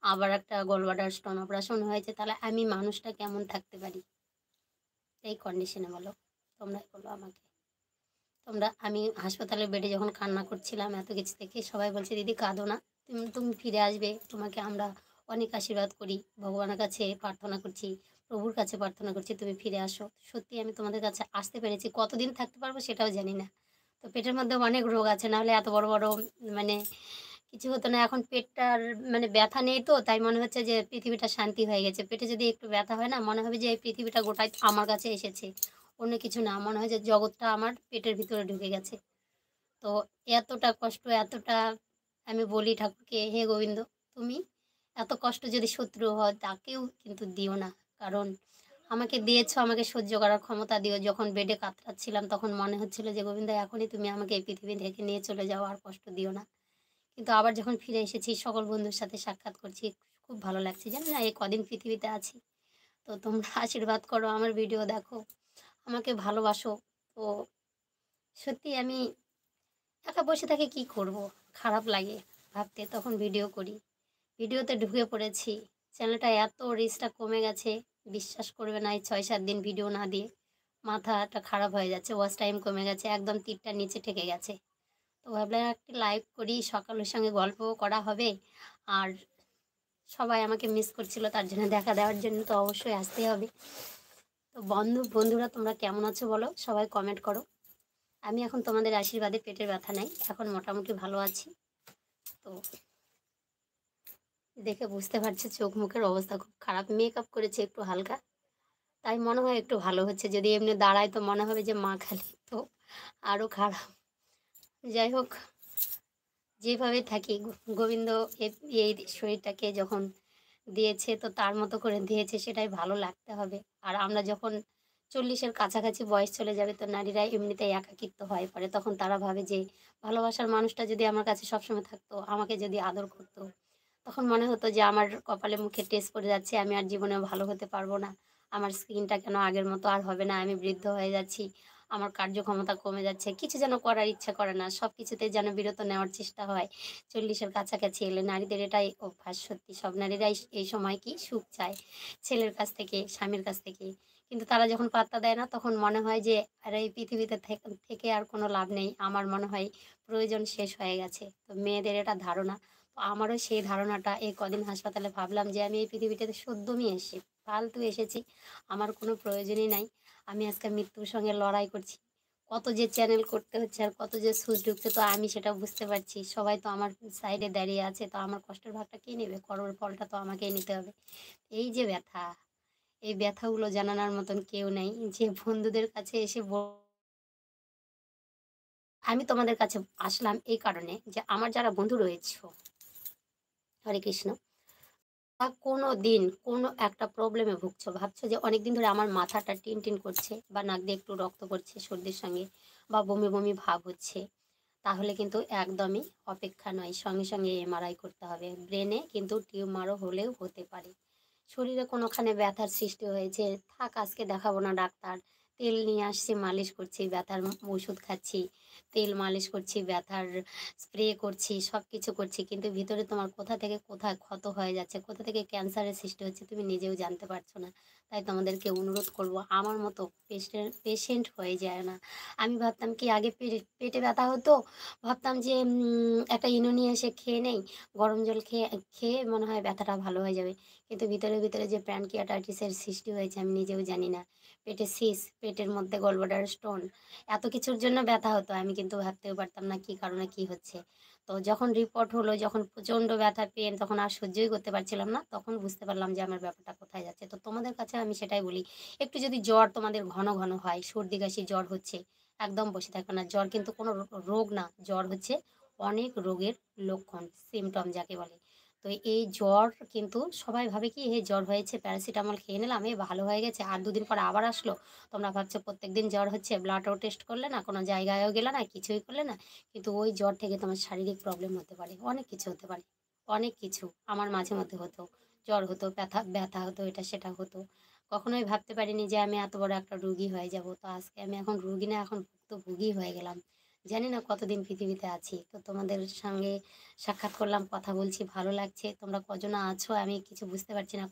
আবার একটা gallbladder stone operation হয়েছে, তাহলে আমি মানুষটা কেমন থাকতে পারি এই কন্ডিশনে? বলো, তোমরাই বলো আমাকে। আমি হাসপাতালের বেডে যখন কান্না করছিলাম এত কিছু দেখে, সবাই বলছে দিদি কাঁদো না, তুমি তুমি ফিরে আসবে, তোমাকে আমরা অনেক আশীর্বাদ করি, ভগবানের কাছে প্রার্থনা করছি, প্রভুর কাছে প্রার্থনা করছি তুমি ফিরে আসো। সত্যি আমি তোমাদের কাছে আসতে পেরেছি, কতদিন থাকতে পারবো সেটাও জানি না। তো পেটের মধ্যে অনেক রোগ আছে, নাহলে এত বড় বড় মানে কিছু হতো না। এখন পেটটার মানে ব্যথা নেই, তো তাই মনে হচ্ছে যে পৃথিবীটা শান্তি হয়ে গেছে। পেটে যদি একটু ব্যথা হয় না, মনে হবে যে এই পৃথিবীটা গোটাই আমার কাছে এসেছে, অন্য কিছু না, মনে হয় যে জগৎটা আমার পেটের ভিতরে ঢুকে গেছে। তো এতটা কষ্ট, এতটা আমি বলি ঠাকুরকে, হে গোবিন্দ, তুমি এত কষ্ট যদি শত্রু হয় তাকেও কিন্তু দিও না। কারণ আমাকে দিয়েছো, আমাকে সহ্য করার ক্ষমতা দিও। যখন বেডে কাতরাচ্ছিলাম তখন মনে হচ্ছিল যে গোবিন্দ এখনই তুমি আমাকে এই পৃথিবী থেকে নিয়ে চলে যাও, আর কষ্ট দিও না। কিন্তু আবার যখন ফিরে এসেছি, সকল বন্ধুর সাথে সাক্ষাৎ করছি, খুব ভালো লাগছে। জানো না, এই কদিন পৃথিবীতে আছি, তো তোমরা আশীর্বাদ করো, আমার ভিডিও দেখো, আমাকে ভালোবাসো। তো সত্যি আমি একা বসে থেকে কি করব, খারাপ লাগে ভাবতে, তখন ভিডিও করি, ভিডিওতে ঢুকে পড়েছি। চ্যানেলটা এত রিচটা কমে গেছে, বিশ্বাস করবে না, এই 6-7 দিন ভিডিও না দিয়ে মাথাটা খারাপ হয়ে যাচ্ছে। ওয়াচ টাইম কমে গেছে, একদম তীরটা নিচে ঠেকে গেছে। তো ভাবলাম একটি লাইভ করি, সকালের সঙ্গে গল্পও করা হবে। আর সবাই আমাকে মিস করছিল, তার জন্য দেখা দেওয়ার জন্য তো অবশ্যই আসতেই হবে। তো বন্ধুরা তোমরা কেমন আছো বলো, সবাই কমেন্ট করো। আমি এখন তোমাদের আশীর্বাদে পেটের ব্যথা নেই, এখন মোটামুটি ভালো আছি। তো দেখে বুঝতে পারছি চোখ মুখের অবস্থা খুব খারাপ, মেকআপ করেছে একটু হালকা, তাই মনে হয় একটু ভালো হচ্ছে। যদি এমনি দাঁড়ায় তো মনে হবে যে মা খালি, তো আরও খারাপ। যাই হোক, যেভাবে থাকি, গোবিন্দ এই শরীরটাকে যখন দিয়েছে তো তার মতো করে দিয়েছে, সেটাই ভালো লাগতে হবে। আর আমরা যখন 40-এর কাছাকাছি বয়স চলে যাবে, তো নারীরা এমনিতেই একাকিত্ব হয়ে পড়ে, তখন তারা ভাবে যে ভালোবাসার মানুষটা যদি আমার কাছে সবসময় থাকতো, আমাকে যদি আদর করতো, তখন মনে হতো যে আমার কপালে মুখে টেস্ট পড়ে যাচ্ছে, আমি আর জীবনেও ভালো হতে পারবো না, আমার স্কিনটা কেন আগের মতো আর হবে না, আমি বৃদ্ধ হয়ে যাচ্ছি, আমার কার্যক্ষমতা কমে যাচ্ছে, কিছু যেন করার ইচ্ছা করে না, সব কিছুতে যেন বিরত নেওয়ার চেষ্টা হয়। 40-এর কাছাকাছি এলে নারীদের এটাই অভ্যাস। সত্যি সব নারীরাই এই সময় কি সুখ চায়, ছেলের কাছ থেকে, স্বামীর কাছ থেকে। কিন্তু তারা যখন পাত্তা দেয় না, তখন মনে হয় যে আর এই পৃথিবীতে থেকে আর কোনো লাভ নেই, আমার মনে হয় প্রয়োজন শেষ হয়ে গেছে। তো মেয়েদের এটা ধারণা। তো আমারও সেই ধারণাটা, এই কদিন হাসপাতালে ভাবলাম যে আমি এই পৃথিবীটাতে সদ্যমই এসেছি, ফালতু এসেছি, আমার কোনো প্রয়োজনই নাই। আমি আজকে মৃত্যুর সঙ্গে লড়াই করছি, কত যে চ্যানেল করতে হচ্ছে আর কত যে সুচ ঢুকছে, তো আমি সেটা বুঝতে পারছি। সবাই তো আমার সাইডে দাঁড়িয়ে আছে, তো আমার কষ্টের ভাগটা কে নেবে? কর্মের ফলটা তো আমাকেই নিতে হবে। এই যে ব্যথা, এই ব্যথাগুলো জানানোর মতন কেউ নেই, যে বন্ধুদের কাছে এসে আমি তোমাদের কাছে আসলাম এই কারণে যে আমার যারা বন্ধু রয়েছে, হরে কৃষ্ণ, কোনো দিন কোনো একটা প্রবলেমে ভুগছো, ভাবছো যে অনেক দিন ধরে আমার মাথাটা টিন টিন করছে, বা নাক দিয়ে একটু রক্ত পড়ছে সর্দির সঙ্গে, বা বমি বমি ভাব হচ্ছে, তাহলে কিন্তু একদমই অপেক্ষা নয়, সঙ্গে সঙ্গে এমআরআই করতে হবে। ব্রেনে কিন্তু টিউমারও হলেও হতে পারে। শরীরে কোনোখানে ব্যথার সৃষ্টি হয়েছে, থাক আজকে দেখাবো না ডাক্তার, তেল নিয়ে আসছি, মালিশ করছি, ব্যথার ওষুধ খাচ্ছি, তেল মালিশ করছি, ব্যথার স্প্রে করছি, সব কিছু করছি, কিন্তু ভিতরে তোমার কোথা থেকে কোথায় ক্ষত হয়ে যাচ্ছে, কোথা থেকে ক্যান্সারের সৃষ্টি হচ্ছে তুমি নিজেও জানতে পারছো না। তাই তোমাদেরকে অনুরোধ করব, আমার মতো পেশেন্ট হয়ে যায় না। আমি ভাবতাম কি আগে পেটে ব্যথা হতো, ভাবতাম যে একটা ইনো নিয়ে এসে খেয়ে নেই, গরম জল খেয়ে খেয়ে মনে হয় ব্যথাটা ভালো হয়ে যাবে। কিন্তু ভিতরে ভিতরে যে প্যানক্রিয়াটাইটিসের সৃষ্টি হয়েছে আমি নিজেও জানি না। পেটে সিস্ট, পেটের মধ্যে গলব্লাডার স্টোন, এত কিছুর জন্য ব্যথা হতো, আমি কিন্তু ভাবতেও পারতাম না কী কারণে কী হচ্ছে। তো যখন রিপোর্ট হলো, যখন প্রচণ্ড ব্যথা পেন, তখন আর সহ্যই করতে পারছিলাম না, তখন বুঝতে পারলাম যে আমার ব্যাপারটা কোথায় যাচ্ছে। তো তোমাদের কাছে আমি সেটাই বলি, একটু যদি জ্বর তোমাদের ঘন ঘন হয়, সর্দি কাশি জ্বর হচ্ছে, একদম বসে থাকবে না। জ্বর কিন্তু কোনো রোগ না, জ্বর হচ্ছে অনেক রোগের লক্ষণ, সিমটম যাকে বলে। তো এই জ্বর কিন্তু সবাই ভাবে কি এই জ্বর হয়েছে প্যারাসিটামল খেয়ে নিলাম, এই ভালো হয়ে গেছে, আর 2 দিন পর আবার আসলো। তোমরা ভাবছো প্রত্যেকদিন জ্বর হচ্ছে, ব্লাডও টেস্ট করলে না, কোনো জায়গায়ও গেলে না, কিছুই করলে না, কিন্তু ওই জ্বর থেকে তোমার শারীরিক প্রবলেম হতে পারে, অনেক কিছু হতে পারে, অনেক কিছু। আমার মাঝে মধ্যে হতো, জ্বর হতো, ব্যথা ব্যথা হতো, এটা সেটা হতো। কখনোই ভাবতে পারিনি যে আমি এত বড় একটা রুগী হয়ে যাব। তো আজকে আমি এখন রুগী না, এখন ভুক্তভোগী হয়ে গেলাম, জানি না কতদিন পৃথিবীতে আছি। তো তোমাদের সঙ্গে সাক্ষাৎ করলাম, কথা বলছি, ভালো লাগছে। তোমরা কজন আছো আমি কিছু বুঝতে পারছি না।